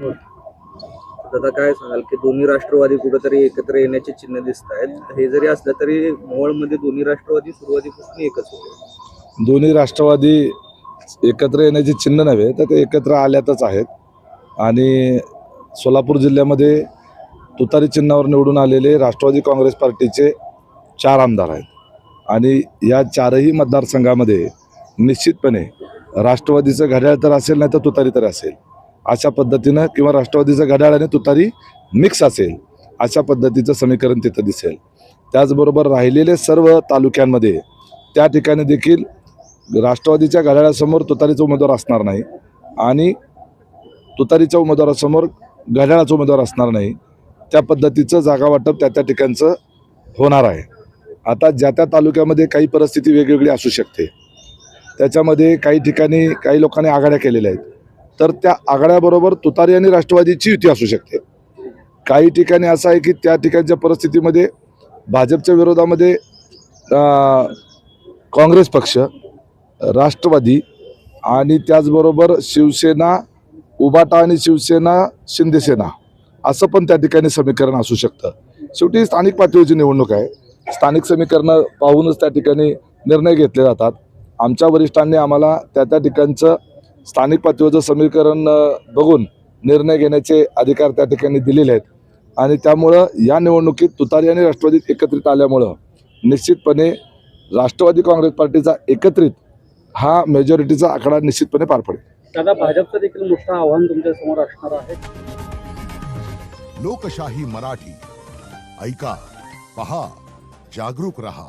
दादा काय सांगाल की दोन्ही राष्ट्रवादी कुठेतरी एकत्र येण्याचे चिन्ह दिसत आहेत. हे जरी असलं तरी मोहोळमध्ये दोन्ही राष्ट्रवादी सुरुवातीपासून एकच होते. दोन्ही राष्ट्रवादी एकत्र येण्याचे चिन्ह नव्हे तर ते एकत्र आल्यातच आहेत. आणि सोलापूर जिल्ह्यामध्ये तुतारी चिन्हावर निवडून आलेले राष्ट्रवादी काँग्रेस पार्टीचे 4 आमदार आहेत. आणि या 4ही मतदारसंघामध्ये निश्चितपणे राष्ट्रवादीचं घड्याळ तर असेल नाही तर तुतारी तर असेल अशा पद्धतीनं, किंवा राष्ट्रवादीचं घड्याळ आणि तुतारी मिक्स असेल अशा पद्धतीचं समीकरण तिथं दिसेल. त्याचबरोबर राहिलेले सर्व तालुक्यांमध्ये त्या ठिकाणी देखील राष्ट्रवादीच्या घड्याळासमोर तुतारीचा उमेदवार असणार नाही आणि तुतारीच्या उमेदवारासमोर घड्याळाचा उमेदवार असणार नाही. त्या पद्धतीचं जागा वाटप त्या ठिकाणचं होणार आहे. आता ज्या त्या तालुक्यामध्ये काही परिस्थिती वेगवेगळी असू शकते. त्याच्यामध्ये काही ठिकाणी काही लोकांनी आघाड्या केलेल्या आहेत, तर त्या आघाड्याबरोबर तुतारी आणि राष्ट्रवादीची युती असू शकते. काही ठिकाणी असं आहे की त्या ठिकाणच्या परिस्थितीमध्ये भाजपच्या विरोधामध्ये काँग्रेस पक्ष, राष्ट्रवादी आणि त्याचबरोबर शिवसेना, उबाटा आणि शिवसेना, शिंदेसेना असं पण त्या ठिकाणी समीकरण असू शकतं. शेवटी स्थानिक पातळीची निवडणूक आहे. स्थानिक समीकरणं पाहूनच त्या ठिकाणी निर्णय घेतले जातात. आमच्या वरिष्ठांनी आम्हाला त्या ठिकाणचं स्थानिक पातळीचं समीकरण बघून निर्णय घेण्याचे अधिकार त्या ठिकाणी दिलेले आहेत. आणि त्यामुळं या निवडणुकीत तुतारी आणि राष्ट्रवादीत एकत्रित आल्यामुळं निश्चितपणे राष्ट्रवादी काँग्रेस पार्टीचा एकत्रित हा मेजॉरिटीचा आकडा निश्चितपणे पार पडेल. दादा भाजपचं देखील मोठं आव्हान तुमच्या समोर असणार आहे. लोकशाही मराठी ऐका, पहा, जागरूक रहा.